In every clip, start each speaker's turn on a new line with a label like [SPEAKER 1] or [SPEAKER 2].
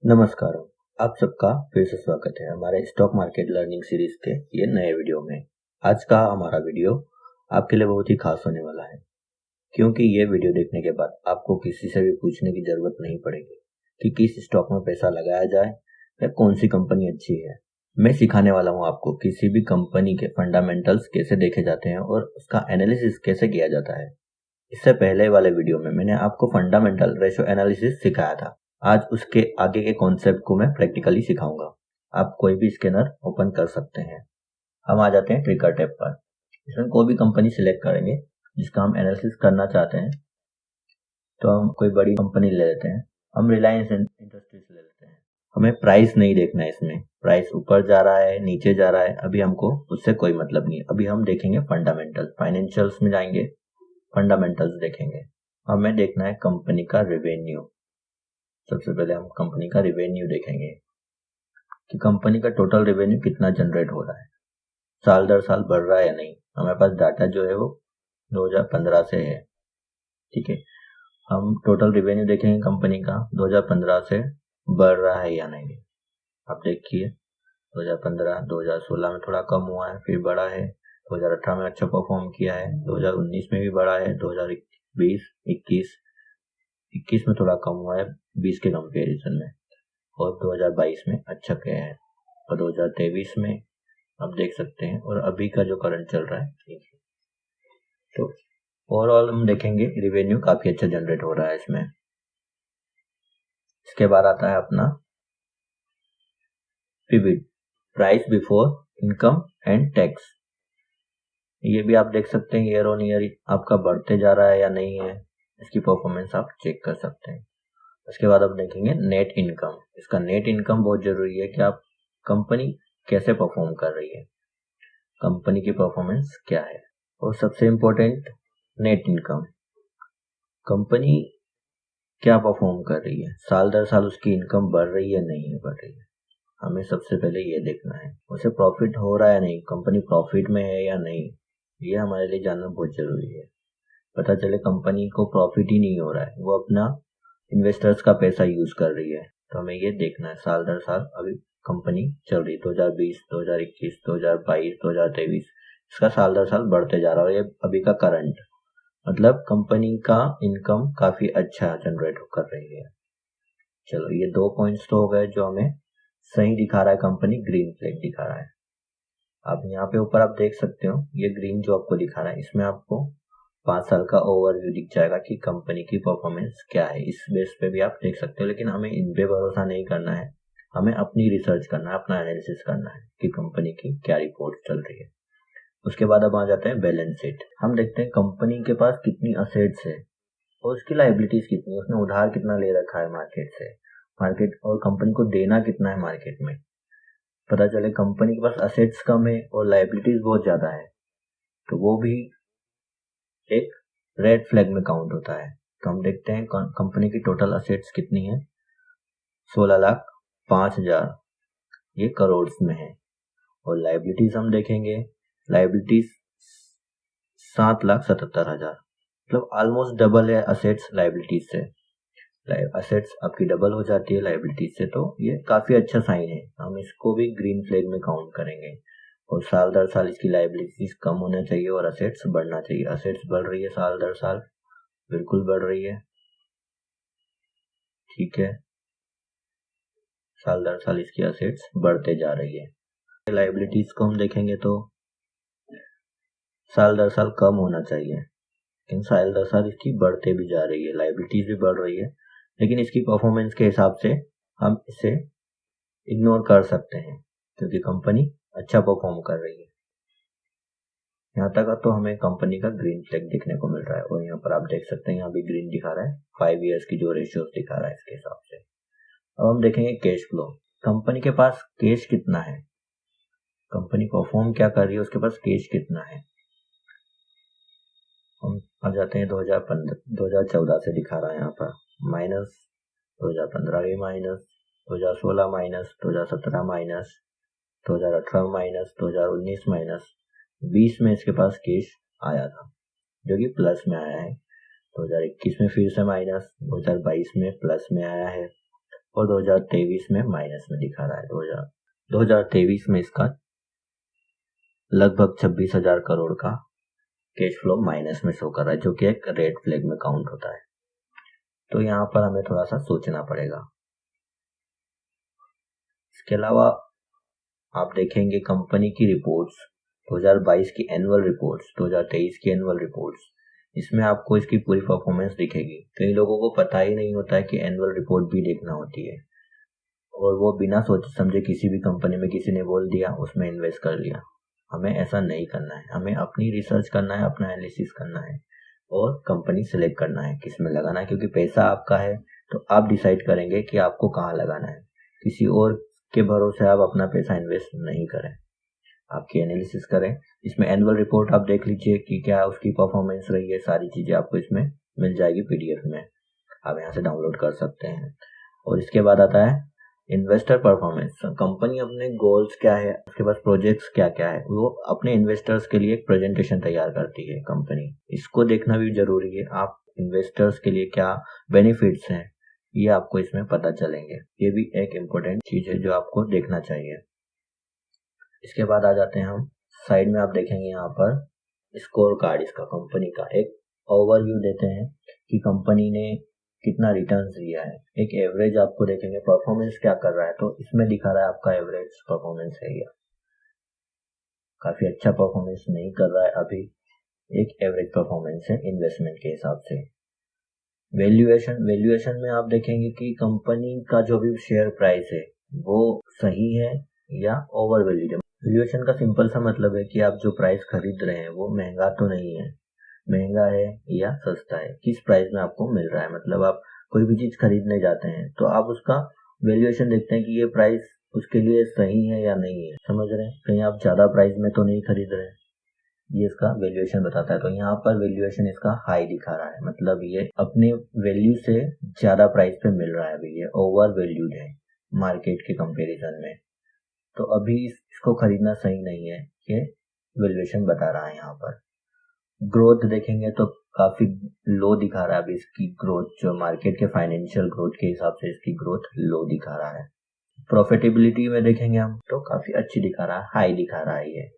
[SPEAKER 1] नमस्कार, आप सबका फिर से स्वागत है हमारे स्टॉक मार्केट लर्निंग सीरीज के ये नए वीडियो में। आज का हमारा वीडियो आपके लिए बहुत ही खास होने वाला है, क्योंकि ये वीडियो देखने के बाद आपको किसी से भी पूछने की जरूरत नहीं पड़ेगी कि किस स्टॉक में पैसा लगाया जाए या कौन सी कंपनी अच्छी है। मैं सिखाने वाला हूँ आपको किसी भी कंपनी के फंडामेंटल्स कैसे देखे जाते हैं और उसका एनालिसिस कैसे किया जाता है। इससे पहले वाले वीडियो में मैंने आपको फंडामेंटल रेशियो एनालिसिस सिखाया था। आज उसके आगे के कॉन्सेप्ट को मैं प्रैक्टिकली सिखाऊंगा। आप कोई भी स्कैनर ओपन कर सकते हैं। हम आ जाते हैं ट्रिगर टैब पर। इसमें कोई भी कंपनी सिलेक्ट करेंगे जिसका हम एनालिसिस करना चाहते हैं। तो हम कोई बड़ी कंपनी ले लेते हैं। हम रिलायंस इंडस्ट्रीज ले लेते हैं। हमें प्राइस नहीं देखना है, इसमें प्राइस ऊपर जा रहा है नीचे जा रहा है, अभी हमको उससे कोई मतलब नहीं है। अभी हम देखेंगे फंडामेंटल। फाइनेंशियल्स में जाएंगे, फंडामेंटल्स देखेंगे। हमें देखना है कंपनी का रेवेन्यू। सबसे पहले हम कंपनी का रेवेन्यू देखेंगे कि कंपनी का टोटल रेवेन्यू कितना जनरेट हो रहा है, साल दर साल बढ़ रहा है या नहीं। हमारे पास डाटा जो है वो 2015 से है। ठीक है, हम टोटल रेवेन्यू देखेंगे कंपनी का 2015 से बढ़ रहा है या नहीं। आप देखिए 2015, 2016 में थोड़ा कम हुआ है, फिर बढ़ा है। 2018 में अच्छा परफॉर्म किया है, 2019 में भी बढ़ा है, 2020, 21 में थोड़ा कम हुआ है 20 के कंपेरिजन में, और 2022 में अच्छा किया है, और 2023 में आप देख सकते हैं, और अभी का जो करंट चल रहा है। तो ओवरऑल हम देखेंगे रिवेन्यू काफी अच्छा जनरेट हो रहा है इसमें। इसके बाद आता है अपना PBT, price before income and tax. ये भी आप देख सकते हैं ईयर ऑन ईयर आपका बढ़ते जा रहा है या नहीं है, इसकी परफॉर्मेंस आप चेक कर सकते हैं। उसके बाद अब देखेंगे नेट इनकम। इसका नेट इनकम बहुत जरूरी है कि आप कंपनी कैसे परफॉर्म कर रही है, कंपनी की परफॉर्मेंस क्या है। और सबसे इम्पोर्टेंट नेट इनकम, कंपनी क्या परफॉर्म कर रही है, साल दर साल उसकी इनकम बढ़ रही है नहीं बढ़ रही है। हमें सबसे पहले ये देखना है उसे प्रॉफिट हो रहा है नहीं, कंपनी प्रॉफिट में है या नहीं, ये हमारे लिए जानना बहुत जरूरी है। पता चले कंपनी को प्रॉफिट ही नहीं हो रहा है, वो अपना इन्वेस्टर्स का पैसा यूज कर रही है, तो हमें ये देखना है साल दर साल अभी कंपनी चल रही 2020, 2021, 2022, 2023, इसका साल दर साल बढ़ते जा रहा है। ये अभी का करंट मतलब कंपनी का इनकम काफी अच्छा जनरेट कर रही है। चलो ये 2 पॉइंट्स तो हो गए जो हमें सही दिखा रहा है, कंपनी ग्रीन फ्लैग दिखा रहा है। आप यहाँ पे ऊपर आप देख सकते हो, ये ग्रीन जो आपको दिखा रहा है इसमें आपको 5 साल का ओवरव्यू दिख जाएगा कि कंपनी की परफॉर्मेंस क्या है। इस बेस पे भी आप देख सकते हो, लेकिन हमें इन पे भरोसा नहीं करना है। हमें अपनी रिसर्च करना है, अपना एनालिसिस करना है कि कंपनी की क्या रिपोर्ट चल रही है। उसके बाद अब आ जाते हैं बैलेंस शीट। हम देखते हैं कंपनी के पास कितनी असेट्स है और उसकी लायबिलिटीज कितनी है, उसने उधार कितना ले रखा है मार्केट से, मार्केट और कंपनी को देना कितना है मार्केट में। पता चले कंपनी के पास असेट्स कम है और लायबिलिटीज बहुत ज्यादा है, तो वो भी एक रेड फ्लैग में काउंट होता है। तो हम देखते हैं कंपनी की टोटल असेट्स कितनी है, 16,05,000, ये करोड़ में है। और लायबिलिटीज हम देखेंगे, लायबिलिटीज 7,77,000, मतलब ऑलमोस्ट डबल है असेट्स लायबिलिटीज से। असेट्स आपकी डबल हो जाती है लायबिलिटीज से, तो ये काफी अच्छा साइन है, हम इसको भी ग्रीन फ्लैग में काउंट करेंगे। और साल दर साल इसकी लायबिलिटीज कम होना चाहिए और असेट्स बढ़ना चाहिए। असेट्स बढ़ रही है साल दर साल, बिल्कुल बढ़ रही है। ठीक है, साल दर साल इसकी असेट्स बढ़ते जा रही है। लायबिलिटीज को हम देखेंगे तो साल दर साल कम होना चाहिए, लेकिन साल दर साल इसकी बढ़ते भी जा रही है, लायबिलिटीज भी बढ़ रही है। लेकिन इसकी परफॉर्मेंस के हिसाब से हम इसे इग्नोर कर सकते हैं, क्योंकि कंपनी अच्छा परफॉर्म कर रही है। यहाँ तक तो हमें कंपनी का ग्रीन फ्लैग देखने को मिल रहा है, और यहाँ पर आप देख सकते हैं यहाँ भी ग्रीन दिखा रहा है, 5 ईयर्स की जो रेशियो दिखा रहा है इसके हिसाब से। अब हम देखेंगे कैश फ्लो, कंपनी के पास कैश कितना है, कंपनी परफॉर्म क्या कर रही है, उसके पास कैश कितना है। हम आ जाते हैं 2014 से दिखा रहा है यहाँ पर माइनस, 2015 भी minus, 2016 minus, 2017 minus, 2018 minus, 2019 minus, 20 में इसके पास कैश आया था जो कि प्लस में आया है। 2021 में फिर से माइनस, 2022 में प्लस में आया है, और 2023 में माइनस में दिखा रहा है। 2023 में इसका लगभग 26,000 करोड़ का कैश फ्लो माइनस में शो कर रहा है, जो कि एक रेड फ्लैग में काउंट होता है। तो यहाँ पर हमें थोड़ा सा सोचना पड़ेगा। इसके अलावा आप देखेंगे कंपनी की रिपोर्ट्स, 2022 की एनुअल रिपोर्ट्स, 2023 की एनुअल रिपोर्ट्स, इसमें आपको इसकी पूरी परफॉर्मेंस दिखेगी। कई लोगों को पता ही नहीं होता है कि एनुअल रिपोर्ट भी देखना होती है, और वो बिना सोचे समझे किसी भी कंपनी में किसी ने बोल दिया उसमें इन्वेस्ट कर लिया। हमें ऐसा नहीं करना है, हमें अपनी रिसर्च करना है, अपना एनालिसिस करना है और कंपनी सिलेक्ट करना है किस में लगाना है, क्योंकि पैसा आपका है तो आप डिसाइड करेंगे कि आपको कहाँ लगाना है। किसी और के भरोसे आप अपना पैसा इन्वेस्ट नहीं करें, आपकी एनालिसिस करें। इसमें एनुअल रिपोर्ट आप देख लीजिए कि क्या उसकी परफॉर्मेंस रही है, सारी चीजें आपको इसमें मिल जाएगी पीडीएफ में, आप यहाँ से डाउनलोड कर सकते हैं। और इसके बाद आता है इन्वेस्टर परफॉर्मेंस। कंपनी अपने गोल्स क्या है, उसके पास प्रोजेक्ट्स क्या क्या है, वो अपने इन्वेस्टर्स के लिए एक प्रेजेंटेशन तैयार करती है कंपनी। इसको देखना भी जरूरी है। आप इन्वेस्टर्स के लिए क्या बेनिफिट्स हैं ये आपको इसमें पता चलेंगे। ये भी एक इम्पोर्टेंट चीज है जो आपको देखना चाहिए। इसके बाद आ जाते हैं हम साइड में, आप देखेंगे यहाँ पर स्कोर कार्ड इसका कंपनी का एक ओवरव्यू देते हैं कि कंपनी ने कितना रिटर्न्स दिया है। एक एवरेज आपको देखेंगे परफॉर्मेंस क्या कर रहा है, तो इसमें दिखा रहा है आपका एवरेज परफॉर्मेंस है या काफी अच्छा परफॉर्मेंस नहीं कर रहा है अभी, एक एवरेज परफॉर्मेंस है इन्वेस्टमेंट के हिसाब से। वैल्यूएशन में आप देखेंगे कि कंपनी का जो भी शेयर प्राइस है वो सही है या ओवर वैल्यूड है। वैल्यूएशन का सिंपल सा मतलब है कि आप जो प्राइस खरीद रहे हैं वो महंगा तो नहीं है, महंगा है या सस्ता है, किस प्राइस में आपको मिल रहा है। मतलब आप कोई भी चीज खरीदने जाते हैं तो आप उसका वैल्यूएशन देखते हैं कि ये प्राइस उसके लिए सही है या नहीं है, समझ रहे हैं। कहीं आप ज्यादा प्राइस में तो नहीं खरीद रहे, ये इसका वैल्यूएशन बताता है। तो यहाँ पर वैल्यूएशन इसका हाई दिखा रहा है, मतलब ये अपने वैल्यू से ज्यादा प्राइस पे मिल रहा है, अभी ये ओवर वैल्यूड है मार्केट के कंपैरिजन में। तो अभी इसको खरीदना सही नहीं है, ये वैल्यूएशन बता रहा है। यहाँ पर ग्रोथ देखेंगे तो काफी लो दिखा रहा है अभी इसकी ग्रोथ, जो मार्केट के फाइनेंशियल ग्रोथ के हिसाब से इसकी ग्रोथ लो दिखा रहा है। प्रॉफिटेबिलिटी में देखेंगे हम तो काफी अच्छी दिखा रहा है, हाई दिखा रहा है। ये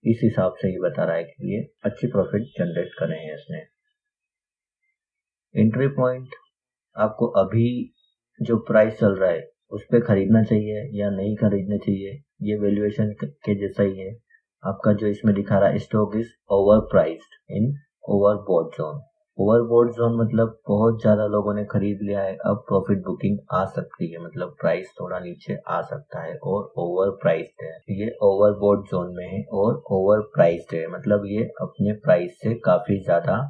[SPEAKER 1] इस हिसाब से ही बता रहा है कि ये अच्छी प्रॉफिट जनरेट कर रहे हैं इसने। एंट्री पॉइंट आपको अभी जो प्राइस चल रहा है उस पर खरीदना चाहिए या नहीं खरीदना चाहिए, ये वैल्यूएशन के जैसा ही है। आपका जो इसमें दिखा रहा है stock is over priced in overbought zone. Overbought zone मतलब बहुत ज्यादा लोगों ने खरीद लिया है, अब प्रॉफिट बुकिंग आ सकती है, मतलब प्राइस थोड़ा नीचे आ सकता है, और ओवर प्राइस्ड है, ये ओवरबॉट जोन में है और ओवर प्राइस्ड है, मतलब ये अपने प्राइस से काफी ज्यादा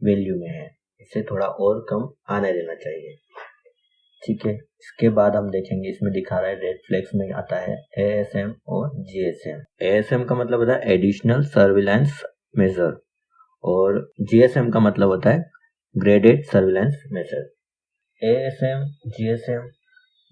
[SPEAKER 1] वैल्यू में है, इसे थोड़ा और कम आने देना चाहिए। ठीक है, इसके बाद हम देखेंगे इसमें दिखा रहा है रेड फ्लैग्स में आता है एएसएम और जीएसएम। एएसएम का मतलब होता है एडिशनल सर्विलांस मेजर, और जीएसएम का मतलब होता है graded surveillance major. ASM GSM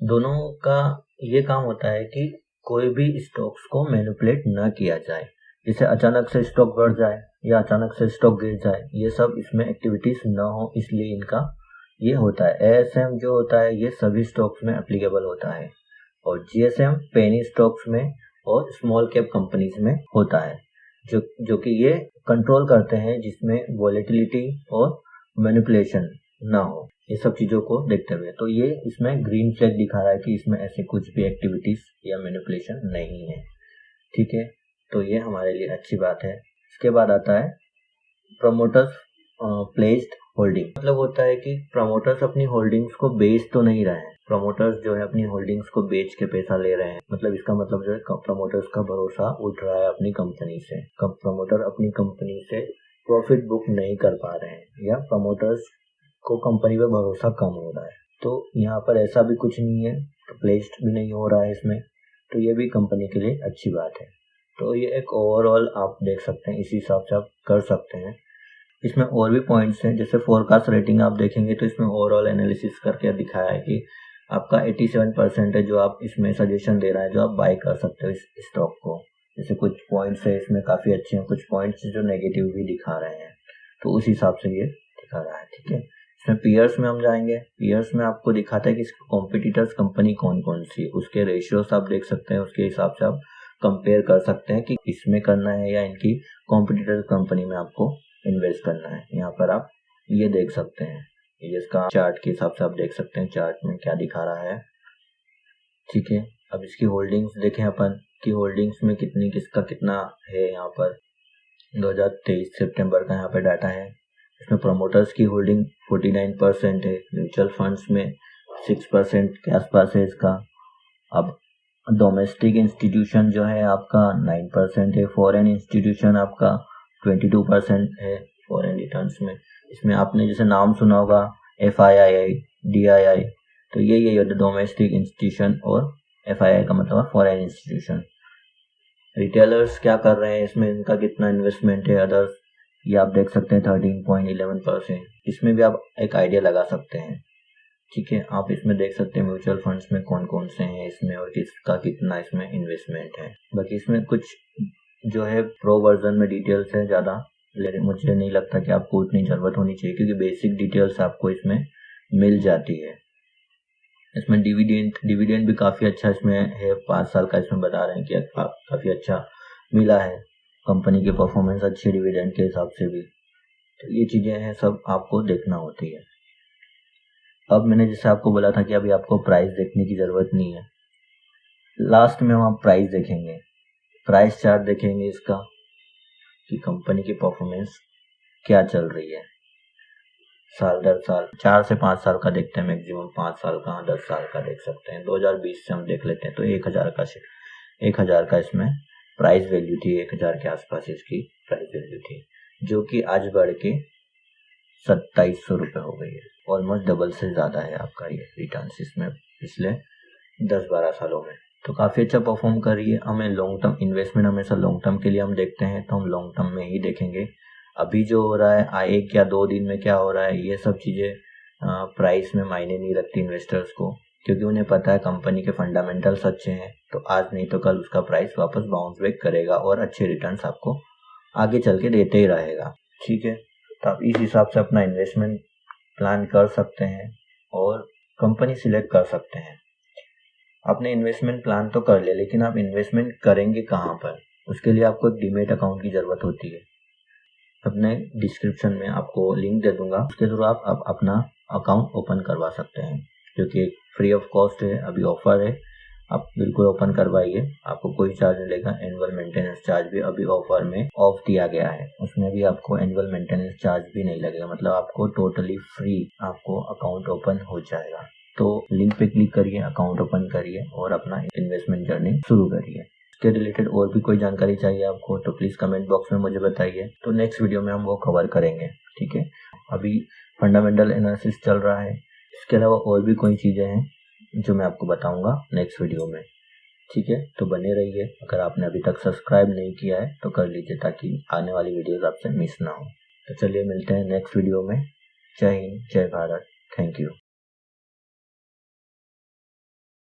[SPEAKER 1] दोनों का ये काम होता है कि कोई भी स्टॉक्स को मैनिपुलेट न किया जाए, जैसे अचानक से स्टॉक बढ़ जाए या अचानक से स्टॉक गिर जाए, ये सब इसमें एक्टिविटीज न हो, इसलिए इनका ये होता है। एएसएम जो होता है ये सभी स्टॉक्स में एप्लीकेबल होता है, और जीएसएम पेनी स्टॉक्स में और स्मॉल कैप कंपनीज में होता है, जो कि ये कंट्रोल करते हैं जिसमें वॉलेटिलिटी और मैनिपुलेशन ना हो, ये सब चीजों को देखते हुए। तो ये इसमें ग्रीन फ्लैग दिखा रहा है कि इसमें ऐसे कुछ भी एक्टिविटीज या मैनिपुलेशन नहीं है। ठीक है, तो ये हमारे लिए अच्छी बात है। इसके बाद आता है प्रमोटर्स प्लेस्ड होल्डिंग। मतलब होता है कि प्रमोटर्स अपनी होल्डिंग्स को बेच तो नहीं रहे हैं, प्रमोटर्स जो है अपनी होल्डिंग्स को बेच के पैसा ले रहे हैं, मतलब इसका मतलब जो है प्रमोटर्स का भरोसा उठ रहा है अपनी कंपनी से, प्रमोटर अपनी कंपनी से प्रॉफिट बुक नहीं कर पा रहे हैं, या प्रमोटर्स को कंपनी पे भरोसा कम हो रहा है। तो यहाँ पर ऐसा भी कुछ नहीं है, प्लेस्ड भी नहीं हो रहा है इसमें, तो ये भी कंपनी के लिए अच्छी बात है। तो ये एक ओवरऑल आप देख सकते हैं, इसी हिसाब से आप कर सकते हैं। इसमें और भी पॉइंट्स हैं, जैसे फोरकास्ट रेटिंग आप देखेंगे तो इसमें ओवरऑल एनालिसिस करके दिखाया है कि आपका 87% है जो आप इसमें सजेशन दे रहा है, जो आप बाय कर सकते हो इस स्टॉक को। जैसे कुछ पॉइंट्स है इसमें काफी अच्छे हैं, कुछ पॉइंट्स जो नेगेटिव भी दिखा रहे हैं, तो उस हिसाब से ये दिखा रहा है। ठीक है, इसमें पीयर्स में हम जाएंगे। पीयर्स में आपको दिखाता है कि कॉम्पिटिटर्स कंपनी कौन कौन सी है, उसके रेशियोस आप देख सकते हैं। उसके हिसाब से आप कंपेयर कर सकते हैं कि इसमें करना है या इनकी कॉम्पिटिटर कंपनी में आपको इन्वेस्ट करना है। यहाँ पर आप ये देख सकते हैं, ये इसका चार्ट के हिसाब से आप देख सकते हैं चार्ट में क्या दिखा रहा है। ठीक है, अब इसकी होल्डिंग्स देखें अपन कि होल्डिंग्स में कितनी किसका कितना है। यहाँ पर 2023 सितंबर का यहाँ पर डाटा है। इसमें प्रमोटर्स की होल्डिंग 49% है, म्यूचुअल फंड्स में 6% के आसपास है इसका। अब डोमेस्टिक इंस्टीट्यूशन जो है आपका 9% है, फॉरेन इंस्टीट्यूशन आपका 22% है फॉरेन रिटर्न्स में। इसमें आपने जैसे नाम सुना होगा FII, DII, तो यही है डोमेस्टिक इंस्टीट्यूशन और FII का मतलब फॉरेन इंस्टीट्यूशन। रिटेलर्स क्या कर रहे हैं, इसमें इनका कितना इन्वेस्टमेंट है अदर्स, ये आप देख सकते हैं 13.11%। इसमें भी आप एक आइडिया लगा सकते हैं। ठीक है, आप इसमें देख सकते हैं म्यूचुअल फंड्स में कौन कौन से हैं इसमें और किसका कितना इसमें इन्वेस्टमेंट है। बाकी इसमें कुछ जो है प्रो वर्जन में डिटेल्स है ज़्यादा, लेकिन मुझे नहीं लगता कि आपको उतनी ज़रूरत होनी चाहिए क्योंकि बेसिक डिटेल्स आपको इसमें मिल जाती है। इसमें डिविडेंड भी काफ़ी अच्छा इसमें है, 5 साल का इसमें बता रहे हैं कि काफ़ी अच्छा मिला है, कंपनी की परफॉर्मेंस अच्छी डिविडेंड के हिसाब से भी। तो ये चीज़ें हैं, सब आपको देखना होती है। अब मैंने जैसे आपको बोला था कि अभी आपको प्राइस देखने की ज़रूरत नहीं है, लास्ट में हम प्राइस देखेंगे, प्राइस चार्ट देखेंगे इसका कि कंपनी की परफॉर्मेंस क्या चल रही है साल दर साल। 4 से 5 साल का देखते हैं मैक्सिमम, 5 साल का, 10 साल का देख सकते हैं। 2020 से हम देख लेते हैं तो 1000 का इसमें प्राइस वैल्यू थी, 1000 के आसपास इसकी प्राइस वैल्यू थी, जो कि आज बढ़ के 2700 रुपये हो गई है। ऑलमोस्ट डबल से ज़्यादा है आपका ये रिटर्न इसमें पिछले 10-12 सालों में। तो काफ़ी अच्छा परफॉर्म कर रही है। हमें लॉन्ग टर्म इन्वेस्टमेंट हमेशा लॉन्ग टर्म के लिए हम देखते हैं, तो हम लॉन्ग टर्म में ही देखेंगे। अभी जो हो रहा है 1 या 2 दिन में क्या हो रहा है, ये सब चीज़ें प्राइस में मायने नहीं रखती इन्वेस्टर्स को, क्योंकि उन्हें पता है कंपनी के फंडामेंटल्स अच्छे हैं, तो आज नहीं तो कल उसका प्राइस वापस बाउंस बैक करेगा और अच्छे रिटर्न्स आपको आगे चल के देते ही रहेगा। ठीक है, तो आप इस हिसाब से अपना इन्वेस्टमेंट प्लान कर सकते हैं और कंपनी सिलेक्ट कर सकते हैं। आपने इन्वेस्टमेंट प्लान तो कर लिया, लेकिन आप इन्वेस्टमेंट करेंगे कहाँ पर, उसके लिए आपको एक डीमेट अकाउंट की ज़रूरत होती है। अपने डिस्क्रिप्शन में आपको लिंक दे दूंगा, उसके थ्रू आप अपना अकाउंट ओपन करवा सकते हैं, जो कि फ्री ऑफ कॉस्ट है, अभी ऑफर है, आप बिल्कुल ओपन करवाइए, आपको कोई चार्ज नहीं लगेगा। एनुअल मेंटेनेंस चार्ज भी अभी ऑफर में ऑफ दिया गया है, उसमें भी आपको एनुअल मेंटेनेंस चार्ज भी नहीं लगेगा, मतलब आपको टोटली फ्री आपको अकाउंट ओपन हो जाएगा। तो लिंक पे क्लिक करिए, अकाउंट ओपन करिए और अपना इन्वेस्टमेंट जर्नी शुरू करिए। इसके रिलेटेड और भी कोई जानकारी चाहिए आपको तो प्लीज़ कमेंट बॉक्स में मुझे बताइए, तो नेक्स्ट वीडियो में हम वो कवर करेंगे। ठीक है, अभी फंडामेंटल एनालिसिस चल रहा है, इसके अलावा और भी कोई चीज़ें हैं जो मैं आपको बताऊंगा नेक्स्ट वीडियो में। ठीक है, तो बने रहिए। अगर आपने अभी तक सब्सक्राइब नहीं किया है तो कर लीजिए, ताकि आने वाली वीडियोस आपसे मिस ना हो। तो चलिए मिलते हैं नेक्स्ट वीडियो में। जय हिंद, जय भारत, थैंक यू।